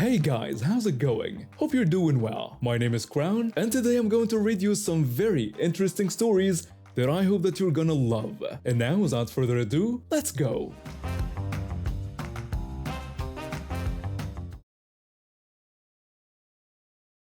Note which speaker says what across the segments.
Speaker 1: Hey guys, how's it going? Hope you're doing well. My name is Crown, and today I'm going to read you some very interesting stories that I hope that you're gonna love. And now, without further ado, let's go!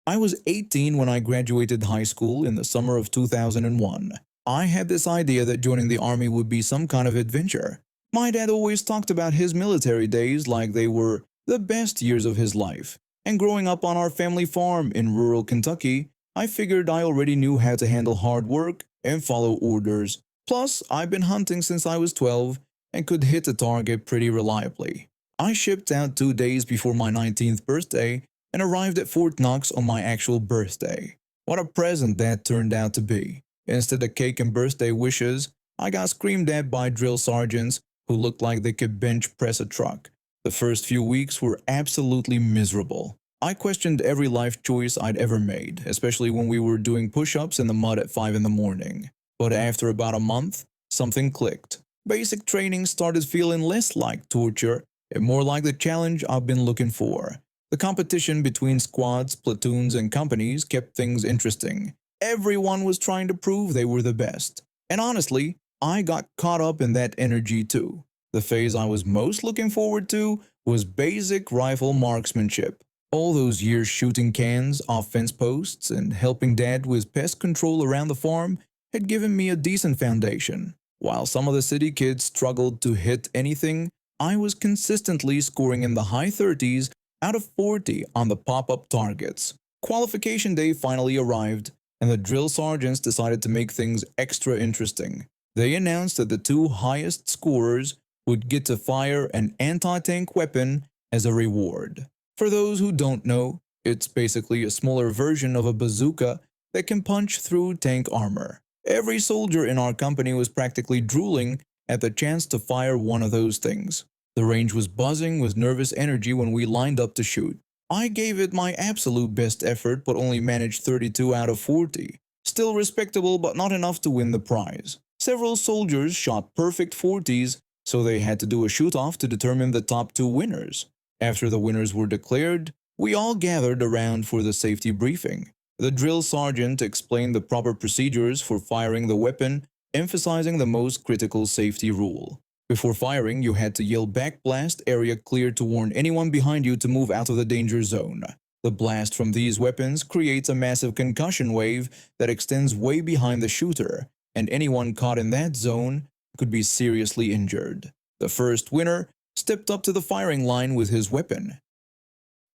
Speaker 2: I was 18 when I graduated high school in the summer of 2001. I had this idea that joining the army would be some kind of adventure. My dad always talked about his military days like they were the best years of his life. And growing up on our family farm in rural Kentucky, I figured I already knew how to handle hard work and follow orders. Plus, I've been hunting since I was 12 and could hit a target pretty reliably. I shipped out 2 days before my 19th birthday and arrived at Fort Knox on my actual birthday. What a present that turned out to be. Instead of cake and birthday wishes, I got screamed at by drill sergeants who looked like they could bench press a truck. The first few weeks were absolutely miserable. I questioned every life choice I'd ever made, especially when we were doing push-ups in the mud at 5 in the morning. But after about a month, something clicked. Basic training started feeling less like torture and more like the challenge I've been looking for. The competition between squads, platoons, and companies kept things interesting. Everyone was trying to prove they were the best. And honestly, I got caught up in that energy too. The phase I was most looking forward to was basic rifle marksmanship. All those years shooting cans off fence posts and helping Dad with pest control around the farm had given me a decent foundation. While some of the city kids struggled to hit anything, I was consistently scoring in the high 30s out of 40 on the pop-up targets. Qualification day finally arrived, and the drill sergeants decided to make things extra interesting. They announced that the two highest scorers would get to fire an anti-tank weapon as a reward. For those who don't know, it's basically a smaller version of a bazooka that can punch through tank armor. Every soldier in our company was practically drooling at the chance to fire one of those things. The range was buzzing with nervous energy when we lined up to shoot. I gave it my absolute best effort but only managed 32 out of 40. Still respectable but not enough to win the prize. Several soldiers shot perfect 40s, so they had to do a shoot-off to determine the top two winners. After the winners were declared, we all gathered around for the safety briefing. The drill sergeant explained the proper procedures for firing the weapon, emphasizing the most critical safety rule. Before firing, you had to yell "Backblast, area clear" to warn anyone behind you to move out of the danger zone. The blast from these weapons creates a massive concussion wave that extends way behind the shooter, and anyone caught in that zone could be seriously injured. The first winner stepped up to the firing line with his weapon.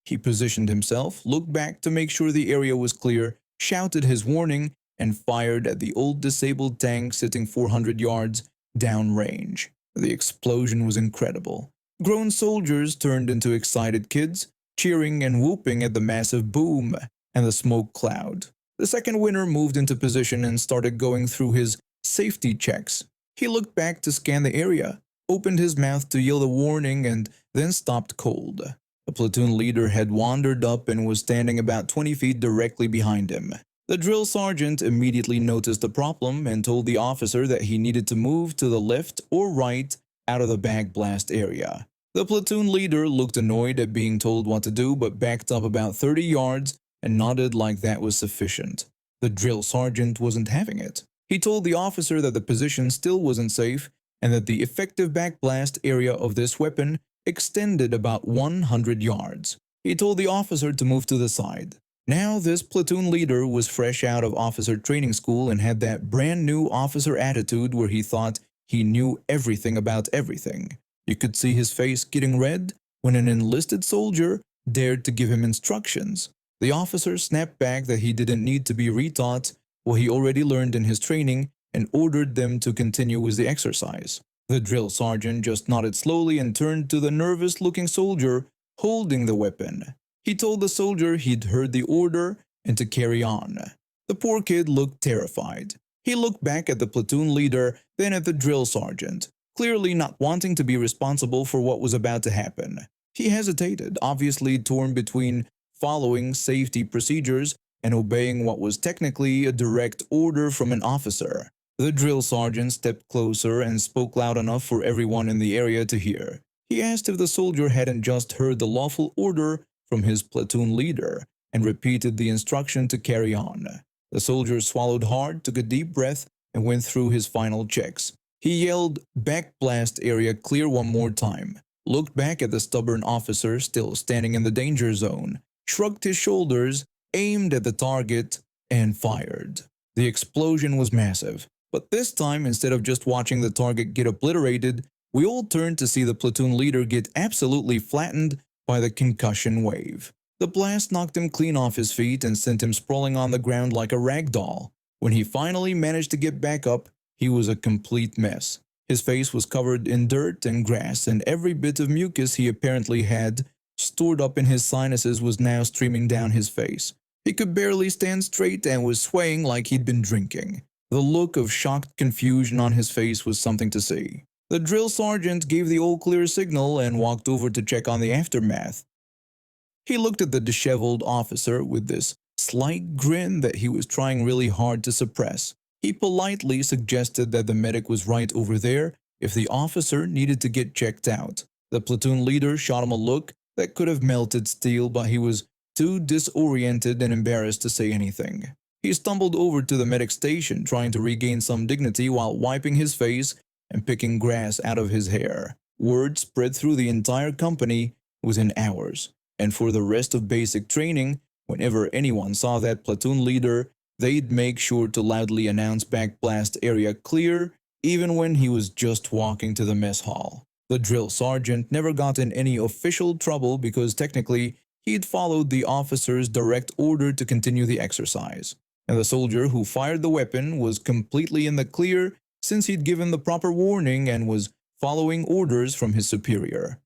Speaker 2: He positioned himself, looked back to make sure the area was clear, shouted his warning, and fired at the old disabled tank sitting 400 yards downrange. The explosion was incredible. Grown soldiers turned into excited kids, cheering and whooping at the massive boom and the smoke cloud. The second winner moved into position and started going through his safety checks. He looked back to scan the area, opened his mouth to yell a warning, and then stopped cold. The platoon leader had wandered up and was standing about 20 feet directly behind him. The drill sergeant immediately noticed the problem and told the officer that he needed to move to the left or right out of the backblast area. The platoon leader looked annoyed at being told what to do but backed up about 30 yards and nodded like that was sufficient. The drill sergeant wasn't having it. He told the officer that the position still wasn't safe and that the effective backblast area of this weapon extended about 100 yards. He told the officer to move to the side. Now this platoon leader was fresh out of officer training school and had that brand new officer attitude where he thought he knew everything about everything. You could see his face getting red when an enlisted soldier dared to give him instructions. The officer snapped back that he didn't need to be retaught what he already learned in his training and ordered them to continue with the exercise. The drill sergeant just nodded slowly and turned to the nervous-looking soldier holding the weapon. He told the soldier he'd heard the order and to carry on. The poor kid looked terrified. He looked back at the platoon leader, then at the drill sergeant, clearly not wanting to be responsible for what was about to happen. He hesitated, obviously torn between following safety procedures and obeying what was technically a direct order from an officer. The drill sergeant stepped closer and spoke loud enough for everyone in the area to hear. He asked if the soldier hadn't just heard the lawful order from his platoon leader and repeated the instruction to carry on. The soldier swallowed hard, took a deep breath, and went through his final checks. He yelled, "Backblast area clear" one more time, looked back at the stubborn officer still standing in the danger zone, shrugged his shoulders, aimed at the target, and fired. The explosion was massive, but this time, instead of just watching the target get obliterated, we all turned to see the platoon leader get absolutely flattened by the concussion wave. The blast knocked him clean off his feet and sent him sprawling on the ground like a rag doll. When he finally managed to get back up, he was a complete mess. His face was covered in dirt and grass, and every bit of mucus he apparently had stored up in his sinuses was now streaming down his face. He could barely stand straight and was swaying like he'd been drinking. The look of shocked confusion on his face was something to see. The drill sergeant gave the all clear signal and walked over to check on the aftermath. He looked at the disheveled officer with this slight grin that he was trying really hard to suppress. He politely suggested that the medic was right over there if the officer needed to get checked out. The platoon leader shot him a look that could have melted steel, but he was too disoriented and embarrassed to say anything. He stumbled over to the medic station, trying to regain some dignity while wiping his face and picking grass out of his hair. Word spread through the entire company within hours, and for the rest of basic training, whenever anyone saw that platoon leader, they'd make sure to loudly announce "Backblast area clear," even when he was just walking to the mess hall. The drill sergeant never got in any official trouble because technically he'd followed the officer's direct order to continue the exercise, and the soldier who fired the weapon was completely in the clear since he'd given the proper warning and was following orders from his superior.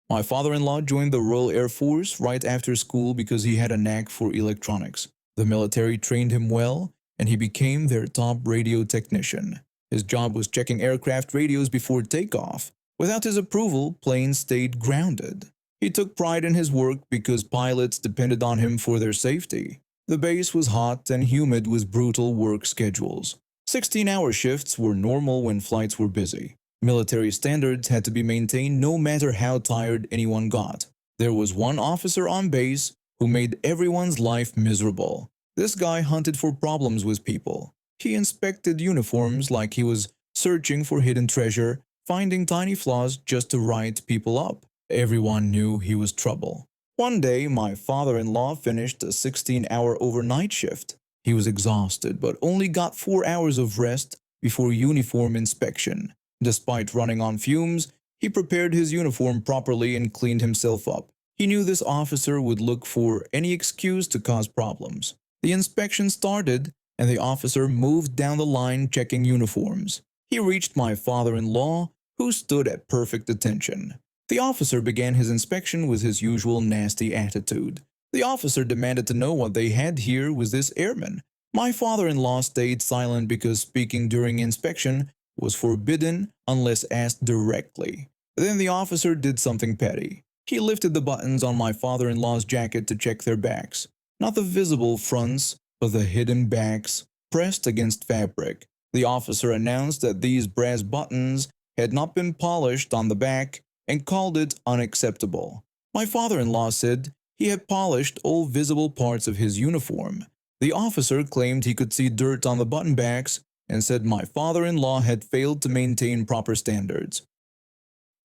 Speaker 2: My father-in-law joined the Royal Air Force right after school because he had a knack for electronics. The military trained him well, and he became their top radio technician. His job was checking aircraft radios before takeoff. Without his approval, planes stayed grounded. He took pride in his work because pilots depended on him for their safety. The base was hot and humid with brutal work schedules. 16-hour shifts were normal when flights were busy. Military standards had to be maintained no matter how tired anyone got. There was one officer on base who made everyone's life miserable. This guy hunted for problems with people. He inspected uniforms like he was searching for hidden treasure, finding tiny flaws just to write people up. Everyone knew he was trouble. One day, my father-in-law finished a 16-hour overnight shift. He was exhausted but only got 4 hours of rest before uniform inspection. Despite running on fumes, he prepared his uniform properly and cleaned himself up. He knew this officer would look for any excuse to cause problems. The inspection started, and the officer moved down the line checking uniforms. He reached my father-in-law, who stood at perfect attention. The officer began his inspection with his usual nasty attitude. The officer demanded to know what they had here with this airman. My father-in-law stayed silent because speaking during inspection was forbidden unless asked directly. Then the officer did something petty. He lifted the buttons on my father-in-law's jacket to check their backs. Not the visible fronts, but the hidden backs, pressed against fabric. The officer announced that these brass buttons had not been polished on the back and called it unacceptable. My father-in-law said he had polished all visible parts of his uniform. The officer claimed he could see dirt on the button backs and said my father-in-law had failed to maintain proper standards.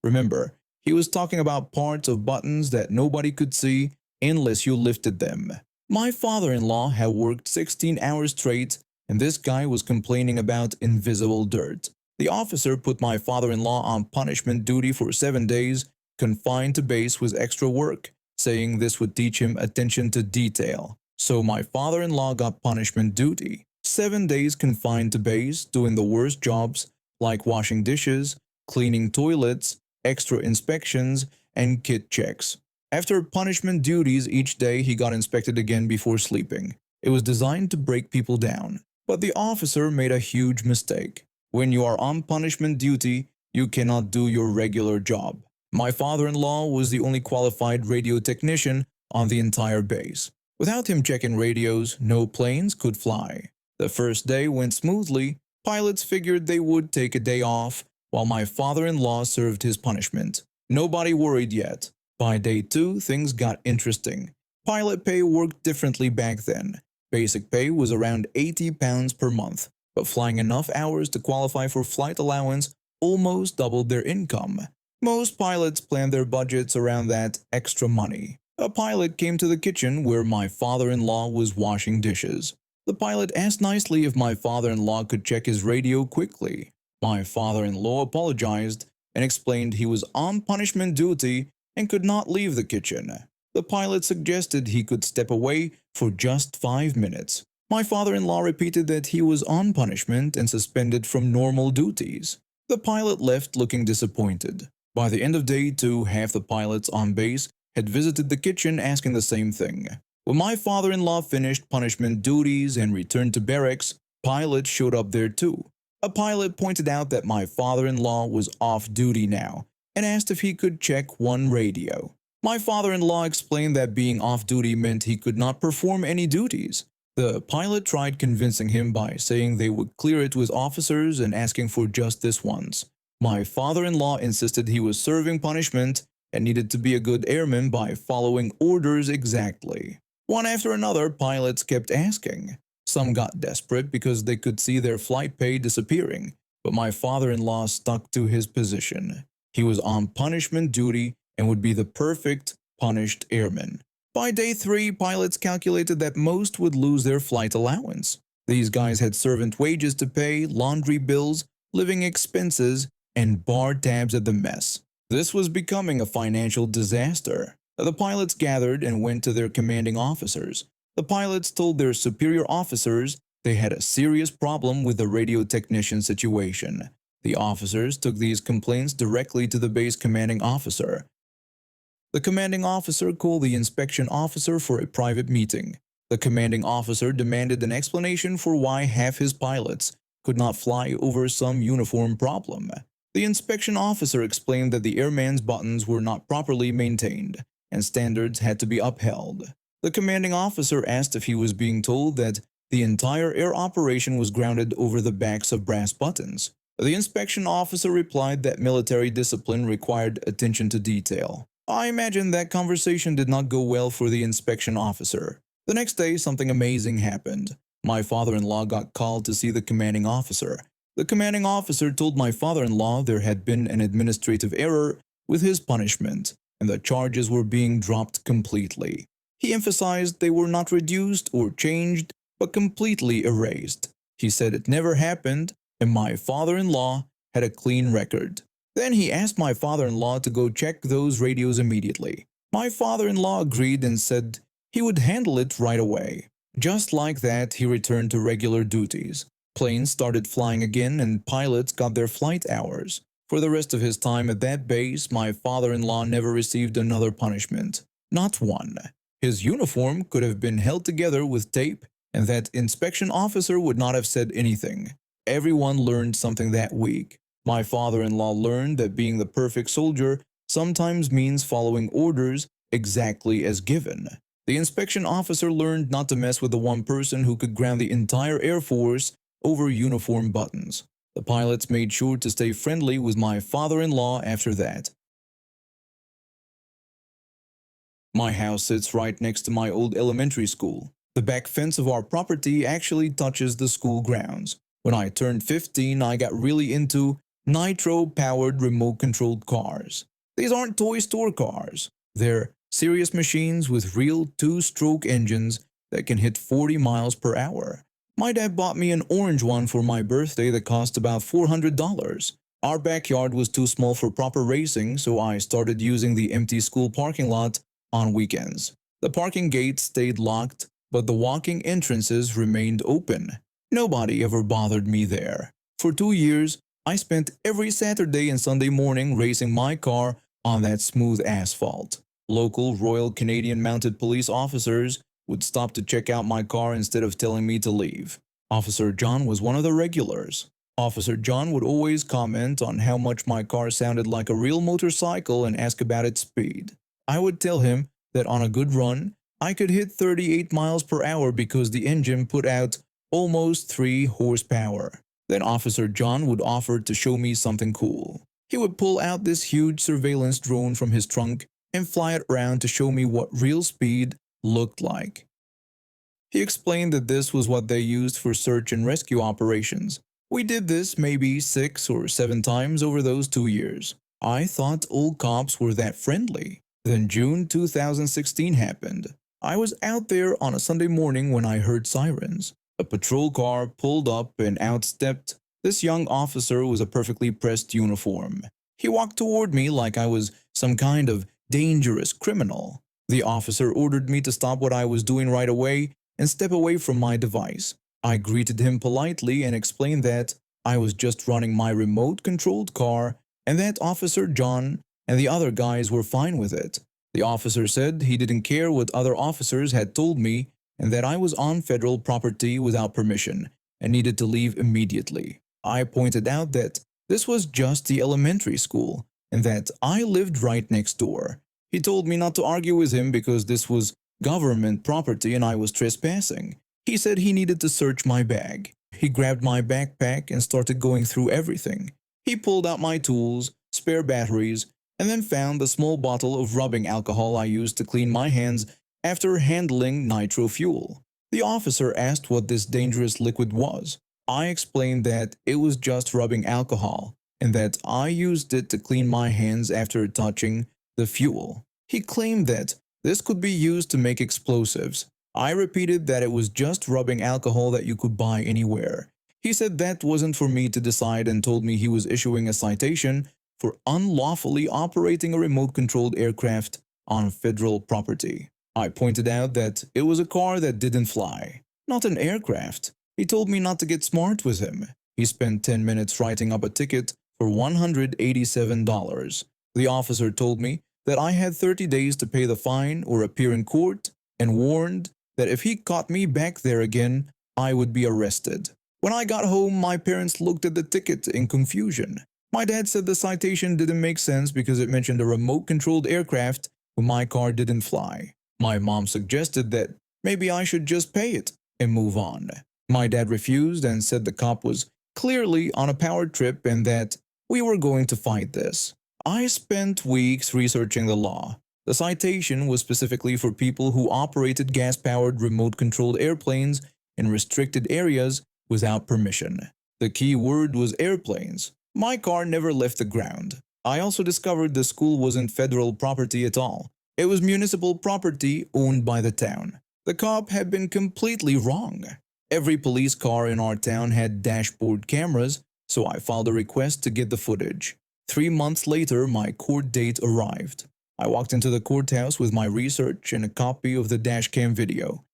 Speaker 2: Remember, he was talking about parts of buttons that nobody could see unless you lifted them. My father-in-law had worked 16 hours straight, and this guy was complaining about invisible dirt. The officer put my father-in-law on punishment duty for 7 days, confined to base with extra work, saying this would teach him attention to detail. So my father-in-law got punishment duty. 7 days confined to base, doing the worst jobs like washing dishes, cleaning toilets, extra inspections, and kit checks. After punishment duties each day, he got inspected again before sleeping. It was designed to break people down, but the officer made a huge mistake. When you are on punishment duty, you cannot do your regular job. My father-in-law was the only qualified radio technician on the entire base. Without him checking radios, no planes could fly. The first day went smoothly. Pilots figured they would take a day off while my father-in-law served his punishment. Nobody worried yet. By day 2, things got interesting. Pilot pay worked differently back then. Basic pay was around £80 per month, but flying enough hours to qualify for flight allowance almost doubled their income. Most pilots planned their budgets around that extra money. A pilot came to the kitchen where my father-in-law was washing dishes. The pilot asked nicely if my father-in-law could check his radio quickly. My father-in-law apologized and explained he was on punishment duty and could not leave the kitchen. The pilot suggested he could step away for just 5 minutes. My father-in-law repeated that he was on punishment and suspended from normal duties. The pilot left looking disappointed. By the end of day 2, half the pilots on base had visited the kitchen asking the same thing. When my father-in-law finished punishment duties and returned to barracks, pilots showed up there too. A pilot pointed out that my father-in-law was off duty now and asked if he could check one radio. My father-in-law explained that being off duty meant he could not perform any duties. The pilot tried convincing him by saying they would clear it with officers and asking for just this once. My father-in-law insisted he was serving punishment and needed to be a good airman by following orders exactly. One after another, pilots kept asking. Some got desperate because they could see their flight pay disappearing, but my father-in-law stuck to his position. He was on punishment duty and would be the perfect punished airman. By day 3, pilots calculated that most would lose their flight allowance. These guys had servant wages to pay, laundry bills, living expenses, and bar tabs at the mess. This was becoming a financial disaster. The pilots gathered and went to their commanding officers. The pilots told their superior officers they had a serious problem with the radio technician situation. The officers took these complaints directly to the base commanding officer. The commanding officer called the inspection officer for a private meeting. The commanding officer demanded an explanation for why half his pilots could not fly over some uniform problem. The inspection officer explained that the airman's buttons were not properly maintained, and standards had to be upheld. The commanding officer asked if he was being told that the entire air operation was grounded over the backs of brass buttons. The inspection officer replied that military discipline required attention to detail. I imagine that conversation did not go well for the inspection officer. The next day, something amazing happened. My father-in-law got called to see the commanding officer. The commanding officer told my father-in-law there had been an administrative error with his punishment, and the charges were being dropped completely. He emphasized they were not reduced or changed, but completely erased. He said it never happened, and my father-in-law had a clean record. Then he asked my father-in-law to go check those radios immediately. My father-in-law agreed and said he would handle it right away. Just like that, he returned to regular duties. Planes started flying again and pilots got their flight hours. For the rest of his time at that base, my father-in-law never received another punishment. Not one. His uniform could have been held together with tape, and that inspection officer would not have said anything. Everyone learned something that week. My father-in-law learned that being the perfect soldier sometimes means following orders exactly as given. The inspection officer learned not to mess with the one person who could ground the entire Air Force over uniform buttons. The pilots made sure to stay friendly with my father-in-law after that. My house sits right next to my old elementary school. The back fence of our property actually touches the school grounds. When I turned 15, I got really into nitro-powered remote-controlled cars. These aren't toy store cars. They're serious machines with real two-stroke engines that can hit 40 miles per hour. My dad bought me an orange one for my birthday that cost about $400. Our backyard was too small for proper racing, so I started using the empty school parking lot on weekends. The parking gates stayed locked, but the walking entrances remained open. Nobody ever bothered me there. For 2 years, I spent every Saturday and Sunday morning racing my car on that smooth asphalt. Local Royal Canadian Mounted Police officers would stop to check out my car instead of telling me to leave. Officer John was one of the regulars. Officer John would always comment on how much my car sounded like a real motorcycle and ask about its speed. I would tell him that on a good run, I could hit 38 miles per hour because the engine put out almost 3 horsepower. Then Officer John would offer to show me something cool. He would pull out this huge surveillance drone from his trunk and fly it around to show me what real speed looked like. He explained that this was what they used for search and rescue operations. We did this maybe 6 or 7 times over those 2 years. I thought all cops were that friendly. Then June 2016 happened. I was out there on a Sunday morning when I heard sirens. A patrol car pulled up and out stepped this young officer with a perfectly pressed uniform. He walked toward me like I was some kind of dangerous criminal. The officer ordered me to stop what I was doing right away and step away from my device. I greeted him politely and explained that I was just running my remote-controlled car and that Officer John and the other guys were fine with it. The officer said he didn't care what other officers had told me and that I was on federal property without permission and needed to leave immediately. I pointed out that this was just the elementary school and that I lived right next door. He told me not to argue with him because this was government property and I was trespassing. He said he needed to search my bag. He grabbed my backpack and started going through everything. He pulled out my tools, spare batteries, and then found the small bottle of rubbing alcohol I used to clean my hands after handling nitro fuel. The officer asked what this dangerous liquid was. I explained that it was just rubbing alcohol and that I used it to clean my hands after touching the fuel. He claimed that this could be used to make explosives. I repeated that it was just rubbing alcohol that you could buy anywhere. He said that wasn't for me to decide and told me he was issuing a citation for unlawfully operating a remote-controlled aircraft on federal property. I pointed out that it was a car that didn't fly, not an aircraft. He told me not to get smart with him. He spent 10 minutes writing up a ticket for $187. The officer told me that I had 30 days to pay the fine or appear in court and warned that if he caught me back there again, I would be arrested. When I got home, my parents looked at the ticket in confusion. My dad said the citation didn't make sense because it mentioned a remote-controlled aircraft when my car didn't fly. My mom suggested that maybe I should just pay it and move on. My dad refused and said the cop was clearly on a power trip and that we were going to fight this. I spent weeks researching the law. The citation was specifically for people who operated gas-powered remote-controlled airplanes in restricted areas without permission. The key word was airplanes. My car never left the ground. I also discovered the school wasn't federal property at all. It was municipal property owned by the town. The cop had been completely wrong. Every police car in our town had dashboard cameras, so I filed a request to get the footage. 3 months later, my court date arrived. I walked into the courthouse with my research and a copy of the dashcam video.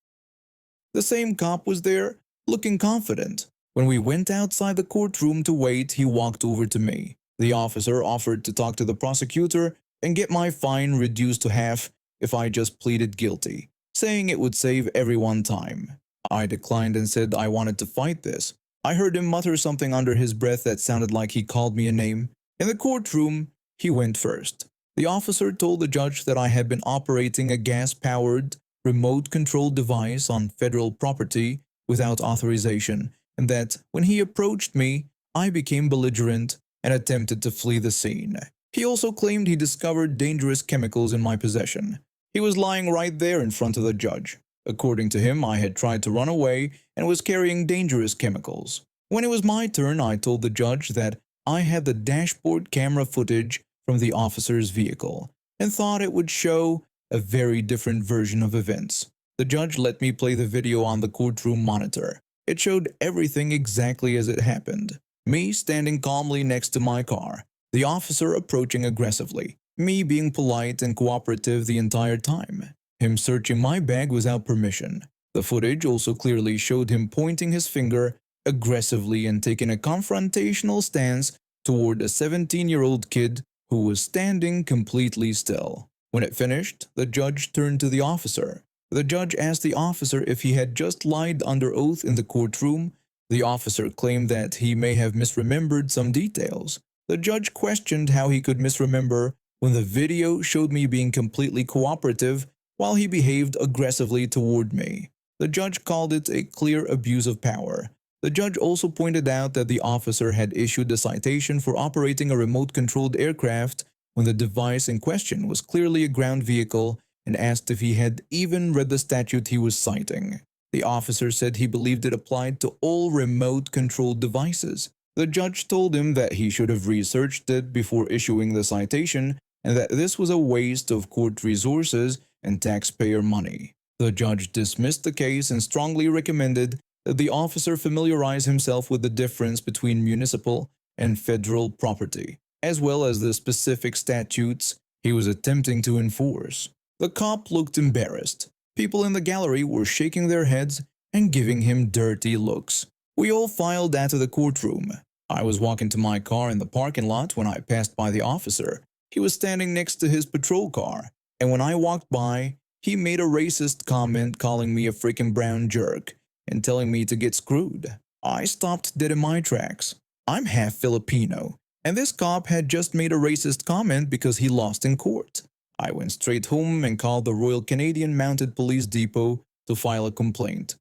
Speaker 2: The same cop was there, looking confident. When we went outside the courtroom to wait, he walked over to me. The officer offered to talk to the prosecutor and get my fine reduced to half if I just pleaded guilty, saying it would save everyone time. I declined and said I wanted to fight this. I heard him mutter something under his breath that sounded like he called me a name. In the courtroom, he went first. The officer told the judge that I had been operating a gas-powered, remote-controlled device on federal property without authorization, and that when he approached me, I became belligerent and attempted to flee the scene. He also claimed he discovered dangerous chemicals in my possession. He was lying right there in front of the judge. According to him, I had tried to run away and was carrying dangerous chemicals. When it was my turn, I told the judge that I had the dashboard camera footage from the officer's vehicle and thought it would show a very different version of events. The judge let me play the video on the courtroom monitor. It showed everything exactly as it happened. Me standing calmly next to my car, the officer approaching aggressively, me being polite and cooperative the entire time, him searching my bag without permission. The footage also clearly showed him pointing his finger aggressively and taking a confrontational stance toward a 17-year-old kid who was standing completely still. When it finished, the judge turned to the officer. The judge asked the officer if he had just lied under oath in the courtroom. The officer claimed that he may have misremembered some details. The judge questioned how he could misremember when the video showed me being completely cooperative while he behaved aggressively toward me. The judge called it a clear abuse of power. The judge also pointed out that the officer had issued a citation for operating a remote-controlled aircraft when the device in question was clearly a ground vehicle, and asked if he had even read the statute he was citing. The officer said he believed it applied to all remote-controlled devices. The judge told him that he should have researched it before issuing the citation and that this was a waste of court resources and taxpayer money. The judge dismissed the case and strongly recommended that the officer familiarize himself with the difference between municipal and federal property, as well as the specific statutes he was attempting to enforce. The cop looked embarrassed. People in the gallery were shaking their heads and giving him dirty looks. We all filed out of the courtroom. I was walking to my car in the parking lot when I passed by the officer. He was standing next to his patrol car, and when I walked by, he made a racist comment calling me a freaking brown jerk and telling me to get screwed. I stopped dead in my tracks. I'm half Filipino, and this cop had just made a racist comment because he lost in court. I went straight home and called the Royal Canadian Mounted Police Depot to file a complaint.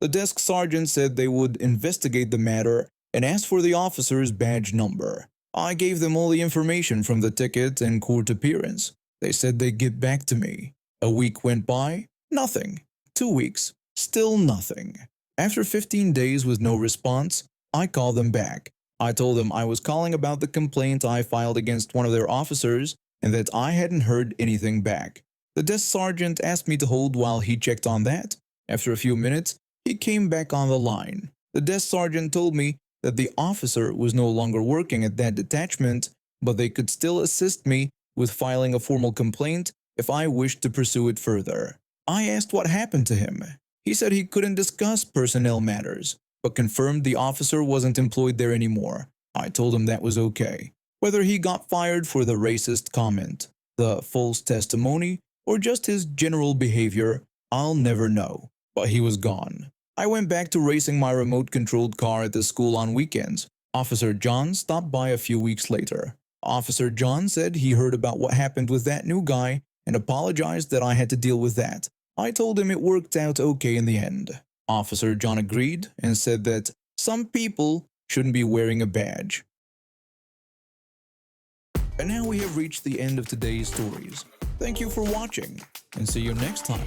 Speaker 2: The desk sergeant said they would investigate the matter and asked for the officer's badge number. I gave them all the information from the ticket and court appearance. They said they'd get back to me. A week went by, nothing. 2 weeks, still nothing. After 15 days with no response, I called them back. I told them I was calling about the complaint I filed against one of their officers and that I hadn't heard anything back. The desk sergeant asked me to hold while he checked on that. After a few minutes, he came back on the line. The desk sergeant told me that the officer was no longer working at that detachment, but they could still assist me with filing a formal complaint if I wished to pursue it further. I asked what happened to him. He said he couldn't discuss personnel matters, but confirmed the officer wasn't employed there anymore. I told him that was okay. Whether he got fired for the racist comment, the false testimony, or just his general behavior, I'll never know. But he was gone. I went back to racing my remote-controlled car at the school on weekends. Officer John stopped by a few weeks later. Officer John said he heard about what happened with that new guy and apologized that I had to deal with that. I told him it worked out okay in the end. Officer John agreed and said that some people shouldn't be wearing a badge. And now we have reached the end of today's stories. Thank you for watching, and see you next time.